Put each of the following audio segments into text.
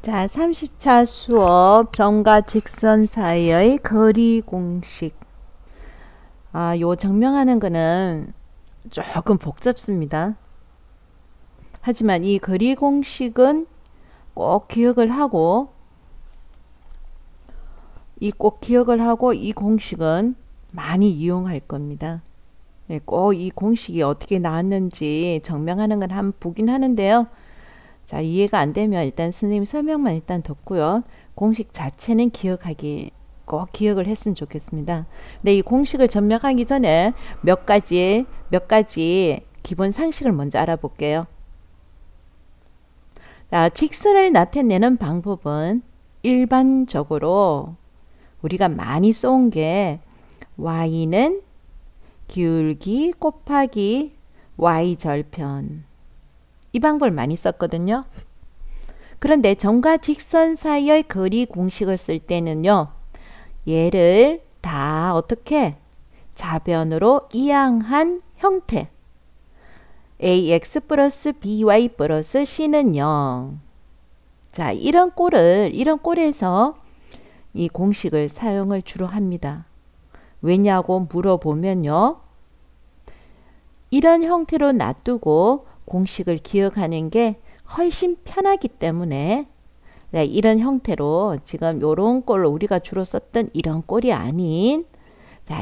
자, 30차 수업 점과 직선 사이의 거리 공식. 요 증명하는 거는 조금 복잡습니다. 하지만 이 거리 공식은 꼭 기억을 하고 이 공식은 많이 이용할 겁니다. 네, 꼭 이 공식이 어떻게 나왔는지 증명하는 건 한번 보긴 하는데요. 자, 이해가 안 되면 일단 선생님 설명만 일단 듣고요. 공식 자체는 꼭 기억을 했으면 좋겠습니다. 근데 이 공식을 점령하기 전에 몇 가지 기본 상식을 먼저 알아볼게요. 자, 직선을 나타내는 방법은 일반적으로 우리가 많이 써온 게 y는 기울기 곱하기 y절편, 이 방법을 많이 썼거든요. 그런데 점과 직선 사이의 거리 공식을 쓸 때는요, 얘를 다 어떻게 자변으로 이항한 형태 ax 플러스 by 플러스 c는 0. 자, 이런 꼴에서 이 공식을 사용을 주로 합니다. 왜냐고 물어보면요, 이런 형태로 놔두고 공식을 기억하는 게 훨씬 편하기 때문에 이런 형태로 지금 요런 꼴로 우리가 주로 썼던 이런 꼴이 아닌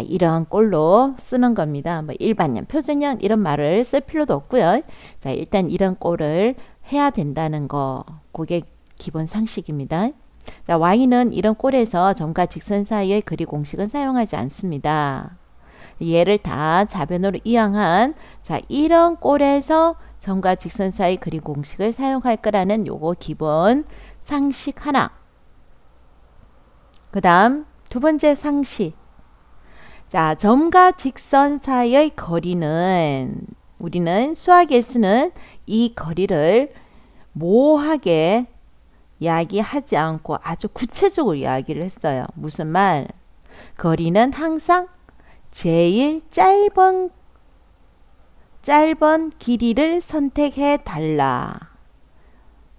이런 꼴로 쓰는 겁니다. 뭐 일반형, 표준형 이런 말을 쓸 필요도 없고요. 자, 일단 이런 꼴을 해야 된다는 거, 그게 기본 상식입니다. 자, y는 이런 꼴에서 점과 직선 사이의 거리 공식은 사용하지 않습니다. 얘를 다 자변으로 이항한 이런 꼴에서 점과 직선 사이 거리 공식을 사용할 거라는 요거 기본 상식 하나. 그 다음 두 번째 상식. 자, 점과 직선 사이의 거리는 우리는 수학에 쓰는 이 거리를 모호하게 이야기하지 않고 아주 구체적으로 이야기를 했어요. 무슨 말? 거리는 항상 제일 짧은 길이를 선택해 달라.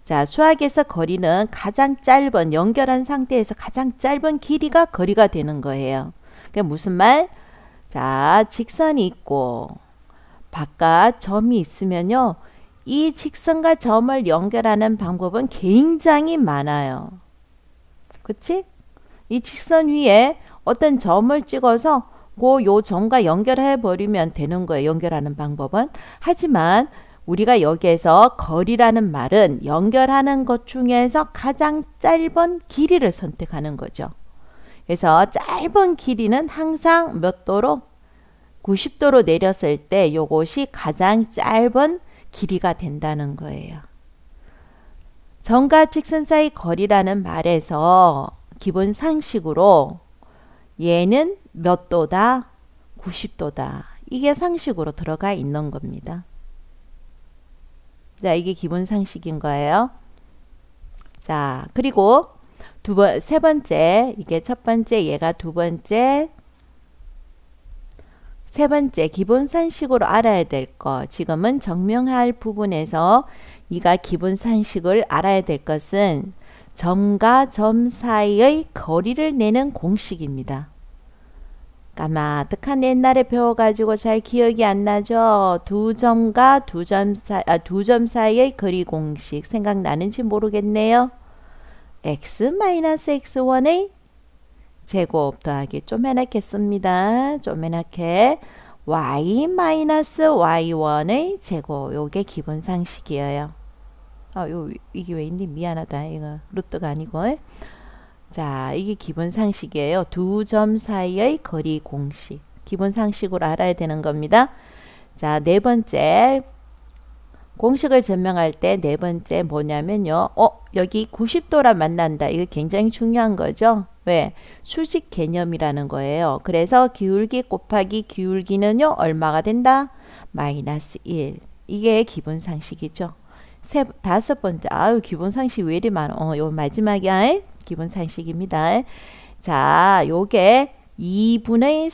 자, 수학에서 거리는 가장 짧은, 연결한 상태에서 가장 짧은 길이가 거리가 되는 거예요. 그게 무슨 말? 자, 직선이 있고 바깥 점이 있으면요, 이 직선과 점을 연결하는 방법은 굉장히 많아요. 그치? 이 직선 위에 어떤 점을 찍어서 요 점과 연결해 버리면 되는 거예요. 연결하는 방법은. 하지만 우리가 여기에서 거리라는 말은 연결하는 것 중에서 가장 짧은 길이를 선택하는 거죠. 그래서 짧은 길이는 항상 몇 도로? 90도로 내렸을 때 요것이 가장 짧은 길이가 된다는 거예요. 점과 직선 사이 거리라는 말에서 기본 상식으로 얘는 몇 도다? 90도다. 이게 상식으로 들어가 있는 겁니다. 자, 이게 기본 상식인 거예요. 자, 그리고 세 번째, 이게 첫 번째, 얘가 두 번째, 세 번째 기본 상식으로 알아야 될 거. 지금은 증명할 부분에서 이가 기본 상식을 알아야 될 것은 점과 점 사이의 거리를 내는 공식입니다. 까마득한 옛날에 배워가지고 잘 기억이 안 나죠? 두 점 사이의 거리 공식 생각나는지 모르겠네요. x-x1의 제곱 더하기 쪼매나게 씁니다. 쪼매나게 y-y1의 제곱, 요게 기본 상식이에요. 이게 왜 있니? 미안하다. 이거 루트가 아니고. 자, 이게 기본 상식이에요. 두 점 사이의 거리 공식. 기본 상식으로 알아야 되는 겁니다. 자, 네 번째. 공식을 증명할 때 네 번째 뭐냐면요. 여기 90도라 만난다. 이거 굉장히 중요한 거죠. 왜? 수직 개념이라는 거예요. 그래서 기울기 곱하기 기울기는요, 얼마가 된다? 마이너스 1. 이게 기본 상식이죠. 다섯 번째. 기본 상식 왜 이리 많아? 요 마지막이야. 기본 상식입니다. 자, 요게 2분의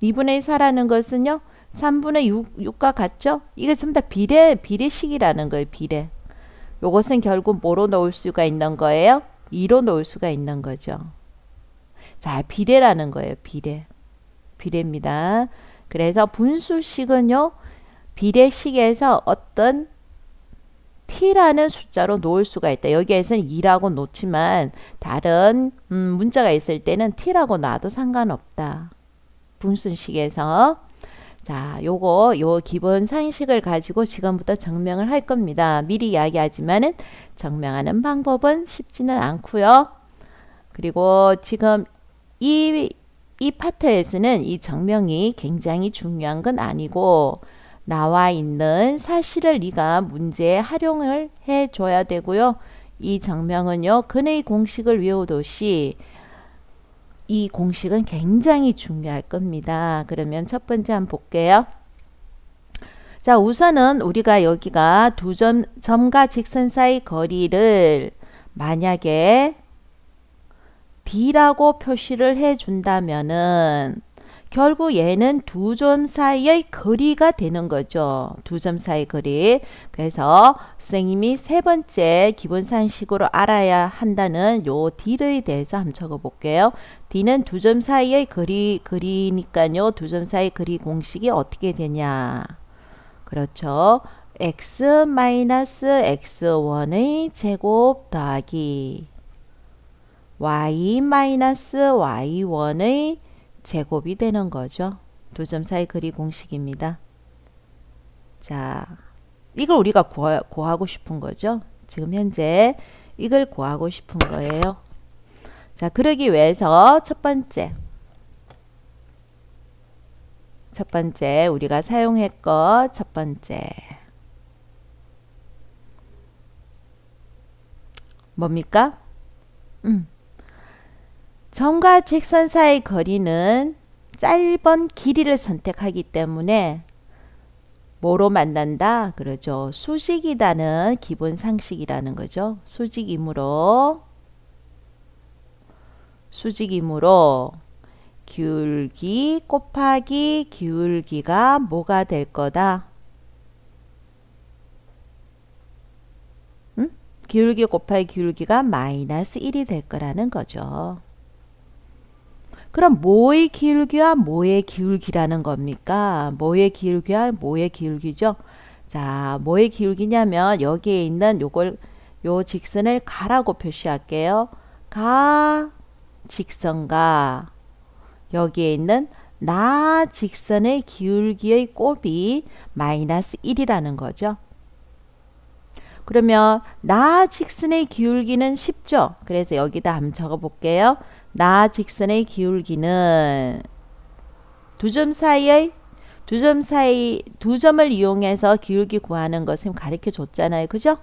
4라는 것은요, 3분의 6과 같죠? 이게 전부 다 비례식이라는 거예요. 비례. 요것은 결국 뭐로 놓을 수가 있는 거예요? 2로 놓을 수가 있는 거죠. 자, 비례라는 거예요. 비례입니다. 그래서 분수식은요, 비례식에서 어떤 t라는 숫자로 놓을 수가 있다. 여기에서는 2라고 놓지만 다른 문자가 있을 때는 t라고 놔도 상관없다. 분수식에서. 자, 요 기본 상식을 가지고 지금부터 증명을 할 겁니다. 미리 이야기하지만은 증명하는 방법은 쉽지는 않고요. 그리고 지금 이 파트에서는 이 증명이 굉장히 중요한 건 아니고 나와 있는 사실을 네가 문제에 활용을 해줘야 되고요. 이 증명은요. 근의 공식을 외우듯이 이 공식은 굉장히 중요할 겁니다. 그러면 첫 번째 한번 볼게요. 자, 우선은 우리가 여기가 점과 직선 사이 거리를 만약에 D라고 표시를 해준다면은 결국 얘는 두 점 사이의 거리가 되는 거죠. 두 점 사이 거리. 그래서 선생님이 세 번째 기본 상식으로 알아야 한다는 요 D에 대해서 한번 적어 볼게요. D는 두 점 사이의 거리니까요. 두 점 사이 거리 공식이 어떻게 되냐. 그렇죠. x-x1의 제곱 더하기 y-y1의 제곱이 되는 거죠. 두 점 사이 거리 공식입니다. 자, 이걸 우리가 구하고 싶은 거죠. 지금 현재 이걸 구하고 싶은 거예요. 자, 그러기 위해서 첫 번째 우리가 사용했고 첫 번째 뭡니까? 점과 직선 사이 거리는 짧은 길이를 선택하기 때문에 뭐로 만난다? 그러죠. 수직이라는 기본 상식이라는 거죠. 수직이므로 기울기 곱하기 기울기가 뭐가 될 거다? 기울기 곱하기 기울기가 마이너스 1이 될 거라는 거죠. 그럼 뭐의 기울기와 뭐의 기울기라는 겁니까? 뭐의 기울기와 뭐의 기울기죠? 자, 뭐의 기울기냐면 여기에 있는 요 직선을 가라고 표시할게요. 가 직선과 여기에 있는 나 직선의 기울기의 곱이 마이너스 1이라는 거죠. 그러면 나 직선의 기울기는 쉽죠? 그래서 여기다 한번 적어 볼게요. 나 직선의 기울기는 두 점을 이용해서 기울기 구하는 것을 가르쳐 줬잖아요. 그죠?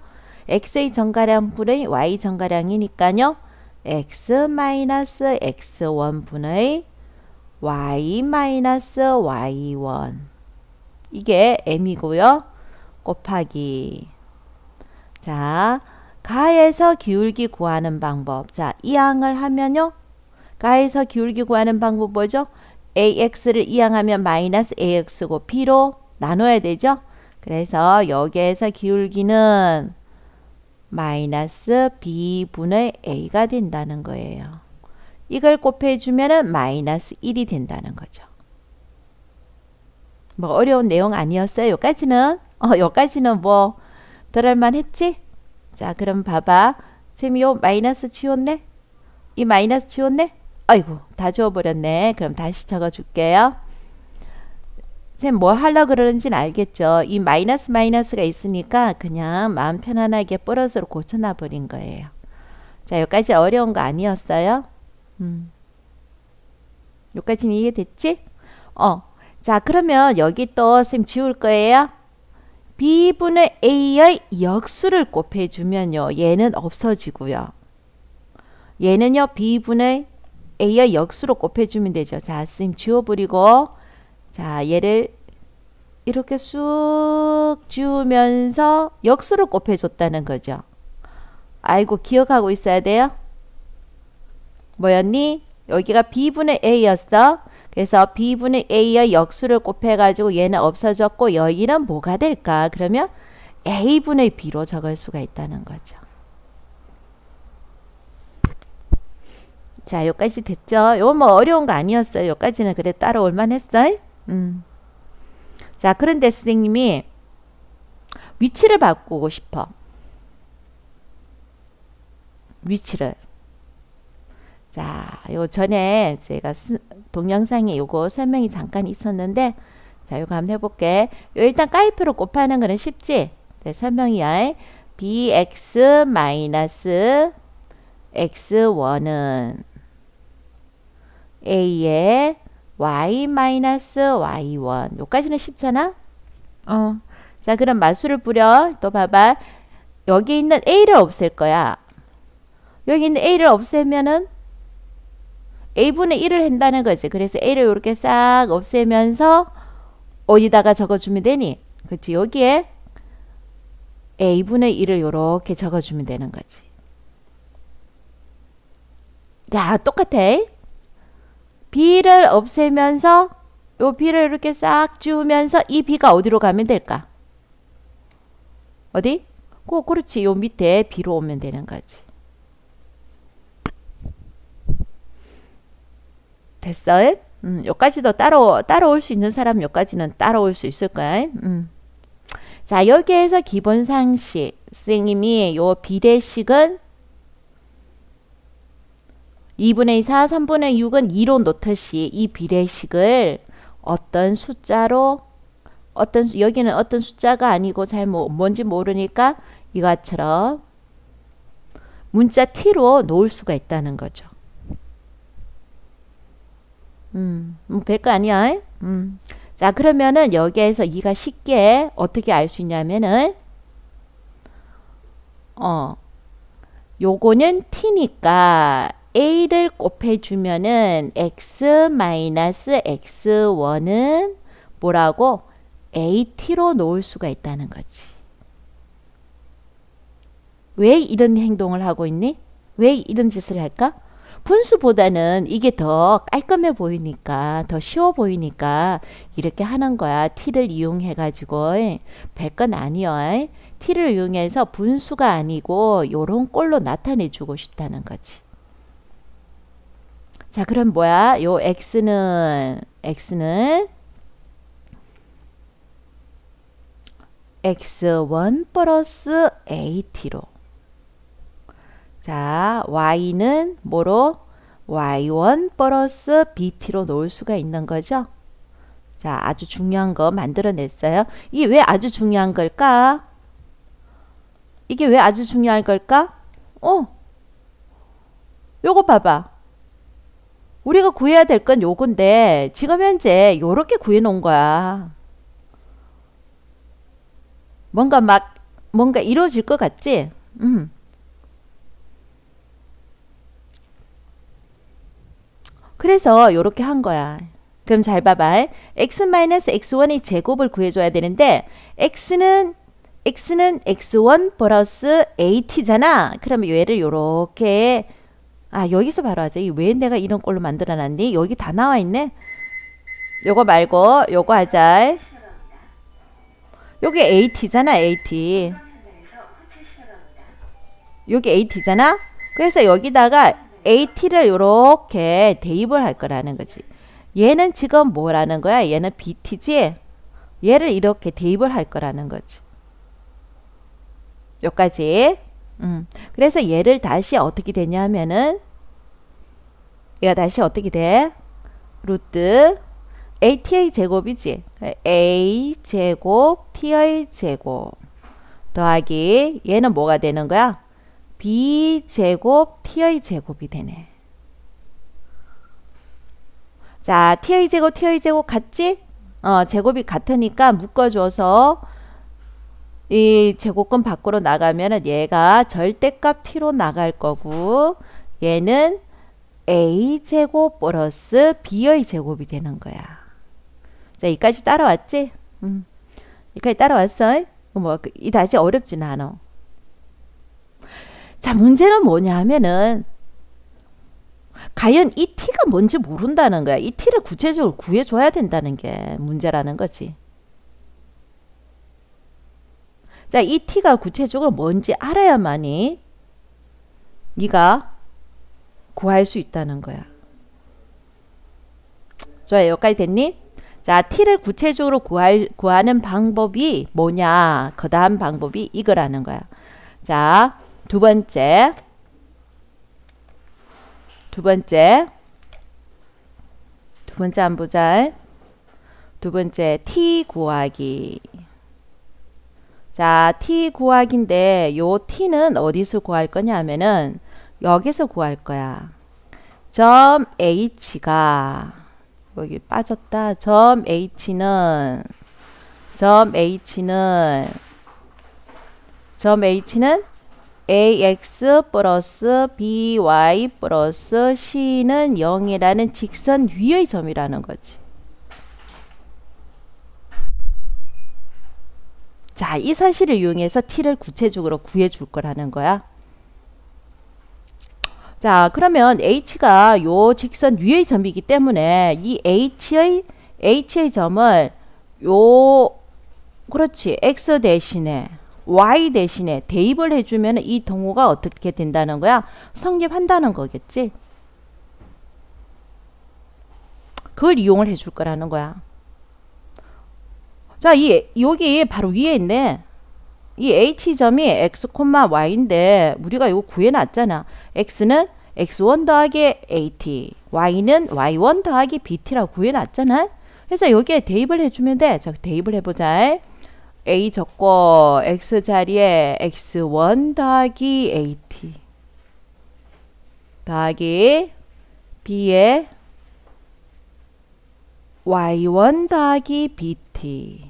x의 정가량분의 y 정가량이니까요. x-x1분의 y-y1 이게 m이고요. 곱하기 자, 가에서 기울기 구하는 방법. 자, 이항을 하면요. 가에서 기울기 구하는 방법 뭐죠? ax를 이항하면 마이너스 ax고 b로 나눠야 되죠. 그래서 여기에서 기울기는 마이너스 b분의 a가 된다는 거예요. 이걸 곱해주면 마이너스 1이 된다는 거죠. 뭐 어려운 내용 아니었어요. 여기까지는 뭐 들을만 했지? 자, 그럼 봐봐. 쌤이 요 마이너스 지웠네? 이 마이너스 지웠네? 아이고, 다 지워버렸네. 그럼 다시 적어줄게요. 쌤 뭐 하려고 그러는지는 알겠죠? 이 마이너스가 있으니까 그냥 마음 편안하게 플러스로 고쳐놔버린 거예요. 자, 여기까지 어려운 거 아니었어요? 여기까지는 이해됐지? 자, 그러면 여기 또 쌤 지울 거예요. b분의 a의 역수를 곱해주면요. 얘는 없어지고요. 얘는요. b분의 a의 역수로 곱해주면 되죠. 자, 쌤 지워버리고 자, 얘를 이렇게 쑥 지우면서 역수를 곱해줬다는 거죠. 아이고, 기억하고 있어야 돼요. 뭐였니? 여기가 b분의 a였어. 그래서 b분의 a의 역수를 곱해가지고 얘는 없어졌고 여기는 뭐가 될까? 그러면 a분의 b로 적을 수가 있다는 거죠. 자, 여기까지 됐죠? 이거 뭐 어려운 거 아니었어요. 여기까지는 그래 따라올 만했어요. 자, 그런데 선생님이 위치를 바꾸고 싶어. 위치를. 자, 요 전에 제가 동영상에 요거 설명이 잠깐 있었는데, 자, 요거 한번 해볼게. 요 일단 까이표로 곱하는 거는 쉽지? 네, 설명이야. bx 마이너스 x1은 a의 y 마이너스 y1. 요까지는 쉽잖아? 자, 그럼 마수를 뿌려. 또 봐봐. 여기 있는 a를 없앨 거야. 여기 있는 a를 없애면은 a분의 1을 한다는 거지. 그래서 a를 이렇게 싹 없애면서 어디다가 적어주면 되니? 그렇지. 여기에 a분의 1을 이렇게 적어주면 되는 거지. 자, 똑같아. b를 없애면서 요 b를 이렇게 싹 지우면서 이 b가 어디로 가면 될까? 어디? 그렇지. 요 밑에 b로 오면 되는 거지. 됐어? 요까지도 따라올 수 있는 사람 요까지는 따라올 수 있을 거야. 자, 여기에서 기본 상식. 선생님이 요 비례식은 2분의 4, 3분의 6은 2로 놓듯이 이 비례식을 어떤 숫자로 여기는 어떤 숫자가 아니고 잘 뭔지 모르니까 이것처럼 문자 t로 놓을 수가 있다는 거죠. 별거 아니야. 자, 그러면은 여기에서 이가 쉽게 어떻게 알 수 있냐면은 요거는 t니까 a를 곱해주면은 x 마이너스 x1은 뭐라고? at로 놓을 수가 있다는 거지. 왜 이런 행동을 하고 있니? 왜 이런 짓을 할까? 분수보다는 이게 더 깔끔해 보이니까, 더 쉬워 보이니까 이렇게 하는 거야. t를 이용해 가지고. 별건 아니야. t를 이용해서 분수가 아니고 요런 꼴로 나타내 주고 싶다는 거지. 자, 그럼 뭐야? 요 x는 x1 플러스 at로. 자, y는 뭐로? y1 플러스 bt로 놓을 수가 있는 거죠. 자, 아주 중요한 거 만들어냈어요. 이게 왜 아주 중요한 걸까? 이게 왜 아주 중요한 걸까? 요거 봐봐. 우리가 구해야 될 건 요건데 지금 현재 요렇게 구해 놓은 거야. 뭔가 이루어질 것 같지? 그래서 요렇게 한 거야. 그럼 잘 봐봐. x-x1의 제곱을 구해줘야 되는데 x는 x1 플러스 at잖아. 그러면 얘를 요렇게 여기서 바로 하자. 왜 내가 이런 꼴로 만들어놨니? 여기 다 나와 있네. 요거 말고 요거 하자. 여기 at잖아. at. 여기 at잖아. 그래서 여기다가 at를 이렇게 대입을 할 거라는 거지. 얘는 지금 뭐라는 거야? 얘는 bt지? 얘를 이렇게 대입을 할 거라는 거지. 여기까지. 그래서 얘를 다시 어떻게 되냐면은 얘가 다시 어떻게 돼? 루트 at의 제곱이지. a 제곱 t의 제곱 더하기 얘는 뭐가 되는 거야? b 제곱 t의 제곱이 되네. 자, t의 제곱 t의 제곱 같지? 제곱이 같으니까 묶어줘서 이 제곱근 밖으로 나가면은 얘가 절대값 t로 나갈 거고 얘는 a 제곱 플러스 b의 제곱이 되는 거야. 자, 여기까지 따라왔지? 여기까지 따라왔어? 이 다시 어렵진 않아. 자, 문제는 뭐냐 하면은 과연 이 t가 뭔지 모른다는 거야. 이 t를 구체적으로 구해줘야 된다는 게 문제라는 거지. 자, 이 t가 구체적으로 뭔지 알아야만이 네가 구할 수 있다는 거야. 좋아요. 여기까지 됐니? 자, t를 구체적으로 구하는 방법이 뭐냐? 그 다음 방법이 이거라는 거야. 자, 두 번째 안 보자. 두 번째 t 구하기. 자, t 구하기인데 요 t는 어디서 구할 거냐 하면은 여기서 구할 거야. 점 h가 여기 빠졌다. 점 h는 ax 플러스 by 플러스 c는 0이라는 직선 위의 점이라는 거지. 자, 이 사실을 이용해서 t를 구체적으로 구해줄 거라는 거야. 자, 그러면 h가 요 직선 위의 점이기 때문에 이 h의 점을 그렇지, x 대신에 y 대신에 대입을 해주면 이 동호가 어떻게 된다는 거야? 성립한다는 거겠지. 그걸 이용을 해줄 거라는 거야. 자, 여기 바로 위에 있네. 이 h점이 x, y인데 우리가 이거 구해놨잖아. x는 x1 더하기 at, y는 y1 더하기 bt라고 구해놨잖아. 그래서 여기에 대입을 해주면 돼. 자, 대입을 해보자. a 적고 x 자리에 x1 더하기 at 더하기 b에 y1 더하기 bt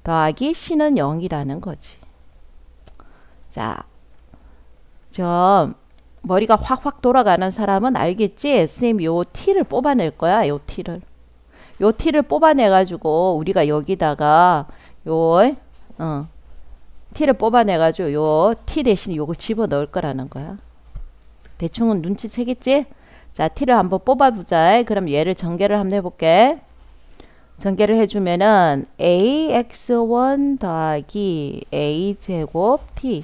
더하기 c는 0이라는 거지. 자, 좀 머리가 확확 돌아가는 사람은 알겠지? 선생님 요 t를 뽑아낼 거야. 요 t를 뽑아내가지고 우리가 여기다가 t를 뽑아내가지고 요 t 대신에 요거 집어넣을 거라는 거야. 대충은 눈치채겠지? 자, t를 한번 뽑아보자. 그럼 얘를 전개를 한번 해볼게. 전개를 해주면은 ax1 더하기 a제곱 t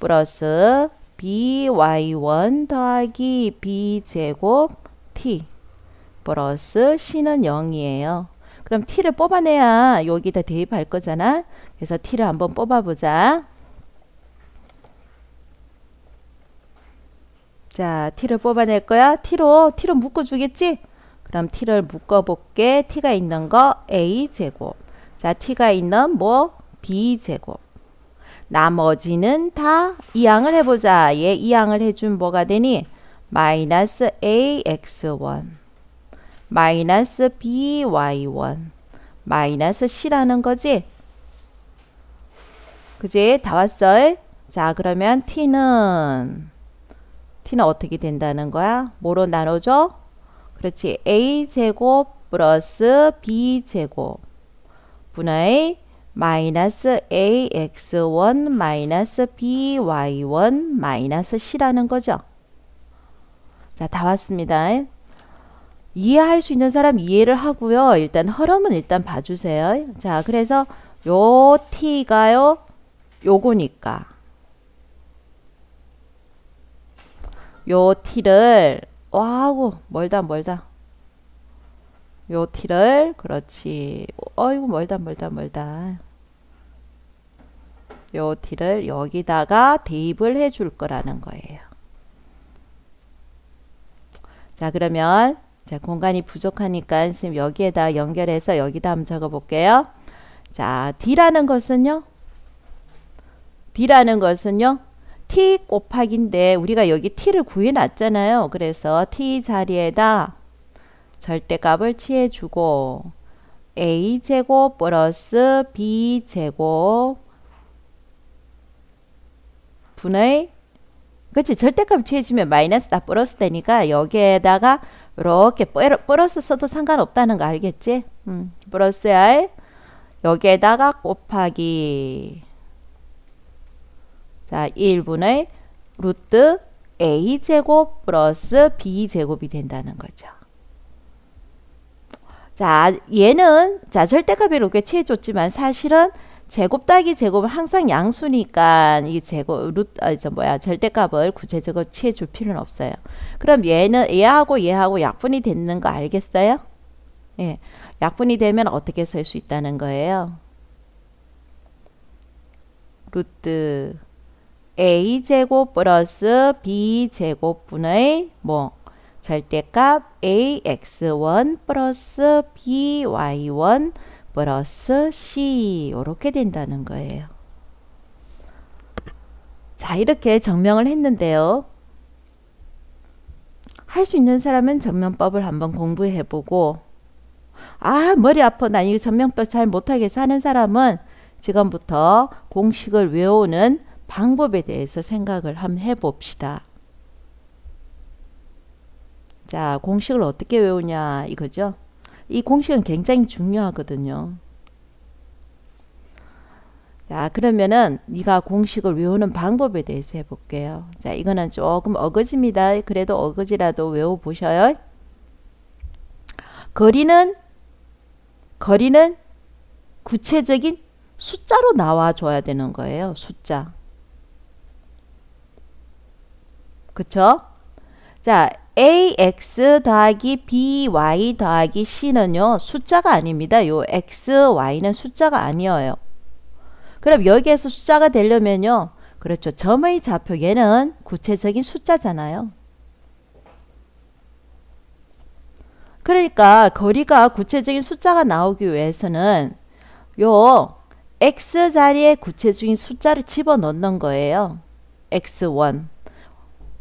플러스 by1 더하기 b제곱 t 플러스 c는 0이에요. 그럼 t를 뽑아내야 여기다 대입할 거잖아. 그래서 t를 한번 뽑아보자. 자, t를 뽑아낼 거야. t로 묶어주겠지? 그럼 t를 묶어볼게. t가 있는 거 a제곱. 자, t가 있는 뭐 b제곱. 나머지는 다 이항을 해보자. 얘 이항을 해주면 뭐가 되니? 마이너스 ax1 마이너스 by1 마이너스 c라는 거지. 그지? 다 왔어. 자, 그러면 t는 어떻게 된다는 거야? 뭐로 나눠줘? 그렇지. a제곱 플러스 b제곱 분의 마이너스 ax1 마이너스 by1 마이너스 c라는 거죠. 자, 다 왔습니다. 이해할 수 있는 사람 이해를 하고요. 일단 흐름은 일단 봐주세요. 자, 그래서 요 t가요. 요거니까 요 t를 와우 멀다. 요 t를 그렇지. 어이구 멀다. 요 t를 여기다가 대입을 해줄 거라는 거예요. 자, 그러면 자, 공간이 부족하니까 선생님 여기에다 연결해서 여기다 한번 적어 볼게요. 자, D라는 것은요. T 곱하기인데 우리가 여기 T를 구해놨잖아요. 그래서 T 자리에다 절대값을 취해주고 A제곱 플러스 B제곱 분의 그렇지. 절대값 취해주면 마이너스다 플러스 되니까 여기에다가 이렇게 플러스 써도 상관없다는 거 알겠지? 플러스야. 여기에다가 곱하기 자 1분의 루트 a제곱 플러스 b제곱이 된다는 거죠. 자, 얘는 자 절대값을 이렇게 취해줬지만 사실은 제곱 더하기 제곱은 항상 양수니까 이 제곱 절대값을 구체적으로 취해 줄 필요는 없어요. 그럼 얘하고 얘하고 약분이 되는 거 알겠어요? 예. 약분이 되면 어떻게 쓸 수 있다는 거예요? 루트 a제곱 플러스 b제곱분의 절대값 ax1 플러스 by1 플러스 c 이렇게 된다는 거예요. 자, 이렇게 정명을 했는데요. 할 수 있는 사람은 정명법을 한번 공부해보고 머리 아파 나 이거 정명법 잘 못하겠어 하는 사람은 지금부터 공식을 외우는 방법에 대해서 생각을 한번 해봅시다. 자, 공식을 어떻게 외우냐 이거죠. 이 공식은 굉장히 중요하거든요. 자, 그러면은 네가 공식을 외우는 방법에 대해서 해볼게요. 자, 이거는 조금 어거지입니다. 그래도 어거지라도 외워보셔요. 거리는 구체적인 숫자로 나와줘야 되는 거예요. 숫자. 그쵸? 자, ax 더하기 by 더하기 c는요. 숫자가 아닙니다. 요 x, y는 숫자가 아니에요. 그럼 여기에서 숫자가 되려면요. 그렇죠. 점의 좌표 얘는 구체적인 숫자잖아요. 그러니까 거리가 구체적인 숫자가 나오기 위해서는 요 x 자리에 구체적인 숫자를 집어넣는 거예요. x1.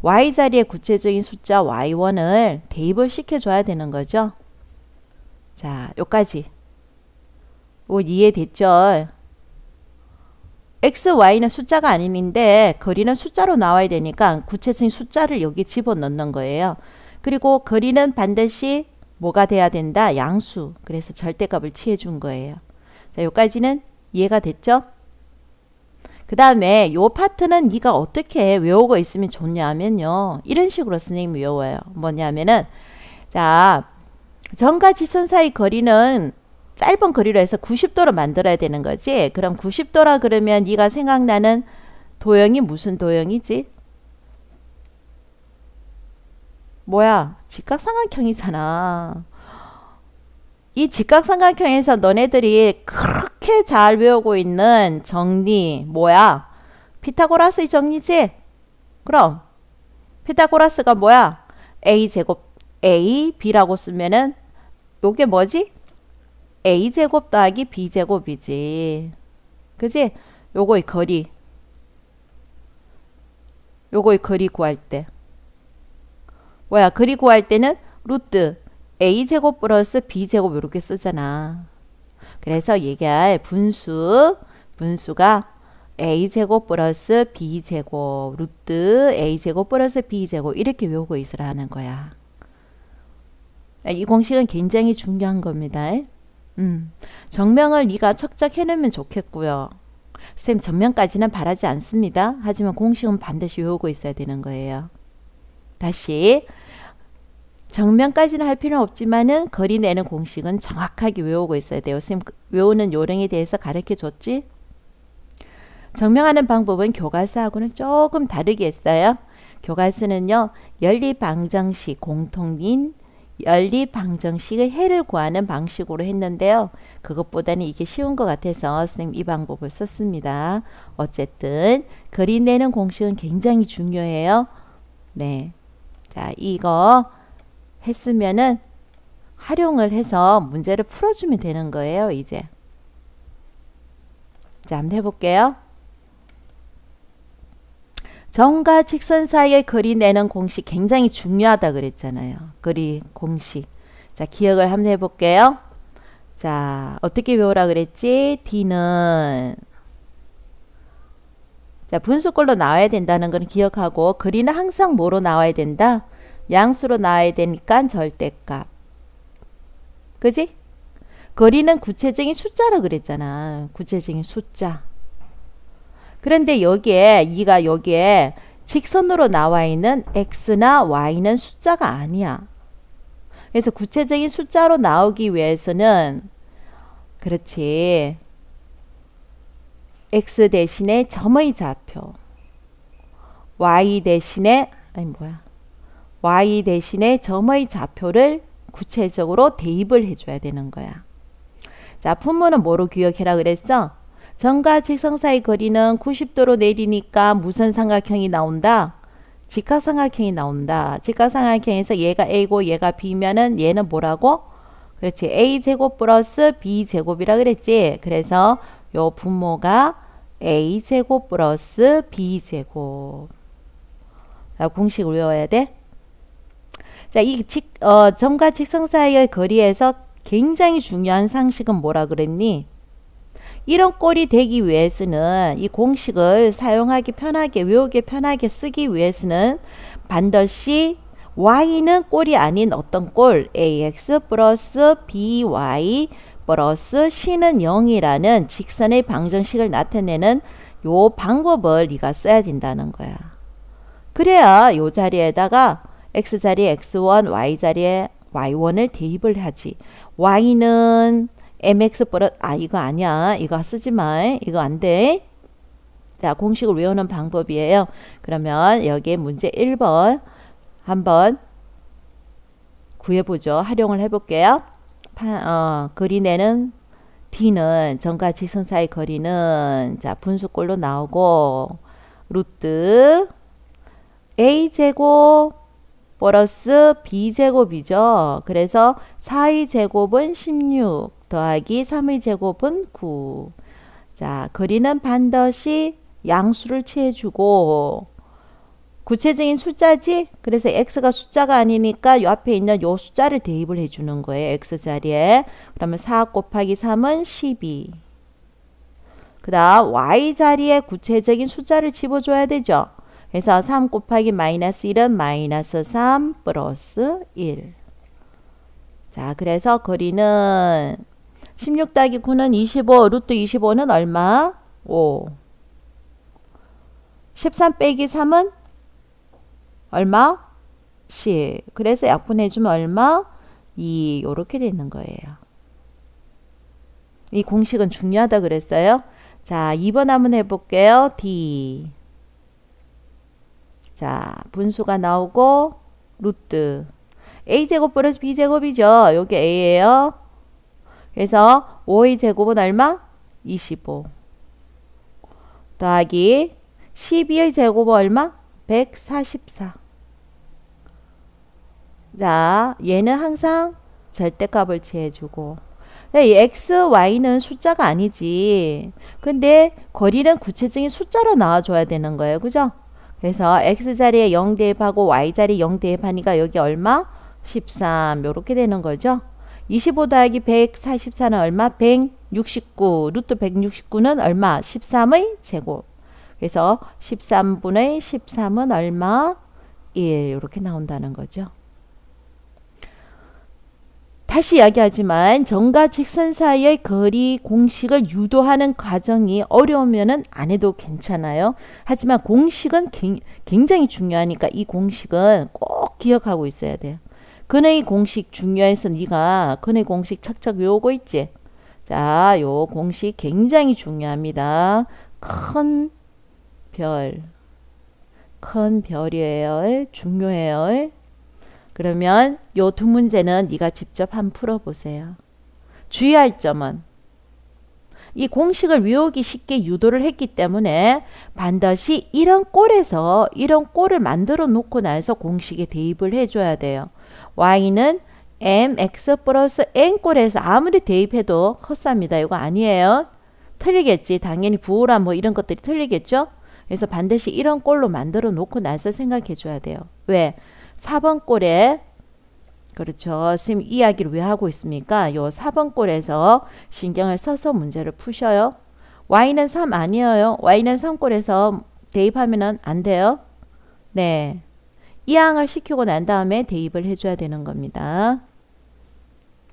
y 자리에 구체적인 숫자 y1을 대입을 시켜줘야 되는 거죠. 자, 요까지. 이해됐죠? x, y는 숫자가 아닌데 거리는 숫자로 나와야 되니까 구체적인 숫자를 여기 집어넣는 거예요. 그리고 거리는 반드시 뭐가 돼야 된다? 양수. 그래서 절대값을 취해준 거예요. 자, 요까지는 이해가 됐죠? 그 다음에 요 파트는 네가 어떻게 외우고 있으면 좋냐면요. 이런 식으로 선생님이 외워요. 뭐냐면은 자, 점과 지선 사이 거리는 짧은 거리로 해서 90도로 만들어야 되는 거지. 그럼 90도라 그러면 네가 생각나는 도형이 무슨 도형이지? 뭐야? 직각삼각형이잖아. 이 직각삼각형에서 너네들이 그렇게 잘 외우고 있는 정리 뭐야? 피타고라스의 정리지? 그럼 피타고라스가 뭐야? a제곱 a b라고 쓰면은 요게 뭐지? a제곱 더하기 b제곱이지. 그지? 요거의 거리. 요거의 거리 구할 때. 뭐야? 거리 구할 때는 루트 a제곱 플러스 b제곱 이렇게 쓰잖아. 그래서 얘가 분수가 a제곱 플러스 b제곱 루트 a제곱 플러스 b제곱 이렇게 외우고 있으라 하는 거야. 이 공식은 굉장히 중요한 겁니다. 정명을 네가 척척 해놓으면 좋겠고요. 쌤 정명까지는 바라지 않습니다. 하지만 공식은 반드시 외우고 있어야 되는 거예요. 다시 정명까지는 할 필요는 없지만은 거리 내는 공식은 정확하게 외우고 있어야 돼요. 쌤 외우는 요령에 대해서 가르쳐 줬지? 정명하는 방법은 교과서하고는 조금 다르게 했어요. 교과서는요. 연립방정식 공통인 연립방정식의 해를 구하는 방식으로 했는데요. 그것보다는 이게 쉬운 것 같아서 선생님 이 방법을 썼습니다. 어쨌든 거리 내는 공식은 굉장히 중요해요. 네, 자 이거 했으면은 활용을 해서 문제를 풀어주면 되는 거예요. 이제 자 한번 해볼게요. 점과 직선 사이의 거리 내는 공식 굉장히 중요하다 그랬잖아요. 거리 공식. 자, 기억을 한번 해볼게요. 자, 어떻게 외우라 그랬지? D는 자, 분수꼴로 나와야 된다는 건 기억하고 거리는 항상 뭐로 나와야 된다? 양수로 나와야 되니까 절대값. 그지? 거리는 구체적인 숫자라 그랬잖아. 구체적인 숫자. 그런데 여기에 직선으로 나와 있는 x나 y는 숫자가 아니야. 그래서 구체적인 숫자로 나오기 위해서는 그렇지. x 대신에 점의 좌표, y 대신에 y 대신에 점의 좌표를 구체적으로 대입을 해줘야 되는 거야. 자, 분모는 뭐로 기억해라 그랬어? 점과 직선 사이 거리는 90도로 내리니까 무슨 삼각형이 나온다? 직각삼각형이 나온다. 직각삼각형에서 얘가 A고 얘가 B면은 얘는 뭐라고? 그렇지. A제곱 플러스 B제곱이라 그랬지. 그래서 요 분모가 A제곱 플러스 B제곱. 자, 공식을 외워야 돼. 자, 이 점과 직선 사이의 거리에서 굉장히 중요한 상식은 뭐라 그랬니? 이런 꼴이 되기 위해서는 이 공식을 사용하기 편하게, 외우기 편하게 쓰기 위해서는 반드시 y는 꼴이 아닌 어떤 꼴, ax 플러스 by 플러스 c는 0이라는 직선의 방정식을 나타내는 요 방법을 네가 써야 된다는 거야. 그래야 요 자리에다가 x 자리에 x1, y 자리에 y1을 대입을 하지. y는 mx 플러스 이거 아니야. 이거 쓰지 마. 이거 안 돼. 자, 공식을 외우는 방법이에요. 그러면 여기에 문제 1번 한번 구해보죠. 활용을 해볼게요. 거리내는 d는 점과 직선 사이 거리는 자 분수꼴로 나오고 루트 a제곱 플러스 b제곱이죠. 그래서 4의 제곱은 16 더하기 3의 제곱은 9. 자, 거리는 반드시 양수를 취해주고 구체적인 숫자지? 그래서 x가 숫자가 아니니까 요 앞에 있는 요 숫자를 대입을 해주는 거예요. x 자리에. 그러면 4 곱하기 3은 12. 그 다음 y 자리에 구체적인 숫자를 집어줘야 되죠. 그래서 3 곱하기 마이너스 1은 마이너스 3 플러스 1. 자, 그래서 거리는 16 더하기 9는 25, 루트 25는 얼마? 5. 13 빼기 3은 얼마? 10. 그래서 약분해주면 얼마? 2. 요렇게 되는 거예요. 이 공식은 중요하다 그랬어요. 자, 2번 한번 해볼게요. D. 자, 분수가 나오고 루트 a제곱 플러스 b제곱이죠. 여기 a예요. 그래서 5의 제곱은 얼마? 25 더하기 12의 제곱은 얼마? 144. 자, 얘는 항상 절대값을 취해주고 이 x, y는 숫자가 아니지. 근데 거리는 구체적인 숫자로 나와줘야 되는 거예요. 그죠? 그래서 x자리에 0 대입하고 y자리 0 대입하니까 여기 얼마? 13 요렇게 되는 거죠. 25 더하기 144는 얼마? 169. 루트 169는 얼마? 13의 제곱. 그래서 13분의 13은 얼마? 1 이렇게 나온다는 거죠. 다시 이야기하지만 점과 직선 사이의 거리 공식을 유도하는 과정이 어려우면 안 해도 괜찮아요. 하지만 공식은 굉장히 중요하니까 이 공식은 꼭 기억하고 있어야 돼요. 근의 공식 중요해서 네가 근의 공식 착착 외우고 있지. 자, 요 공식 굉장히 중요합니다. 큰 별이에요. 중요해요. 그러면 요 두 문제는 네가 직접 한번 풀어보세요. 주의할 점은 이 공식을 외우기 쉽게 유도를 했기 때문에 반드시 이런 꼴을 만들어 놓고 나서 공식에 대입을 해줘야 돼요. y는 mx 플러스 n꼴에서 아무리 대입해도 헛쌉니다. 이거 아니에요. 틀리겠지. 당연히 부호라 뭐 이런 것들이 틀리겠죠. 그래서 반드시 이런 꼴로 만들어 놓고 나서 생각해 줘야 돼요. 왜? 4번 꼴에 그렇죠. 선생님 이야기를 왜 하고 있습니까? 요 4번 꼴에서 신경을 써서 문제를 푸셔요. y는 3 아니에요. y는 3꼴에서 대입하면 안 돼요. 네. 이항을 시키고 난 다음에 대입을 해줘야 되는 겁니다.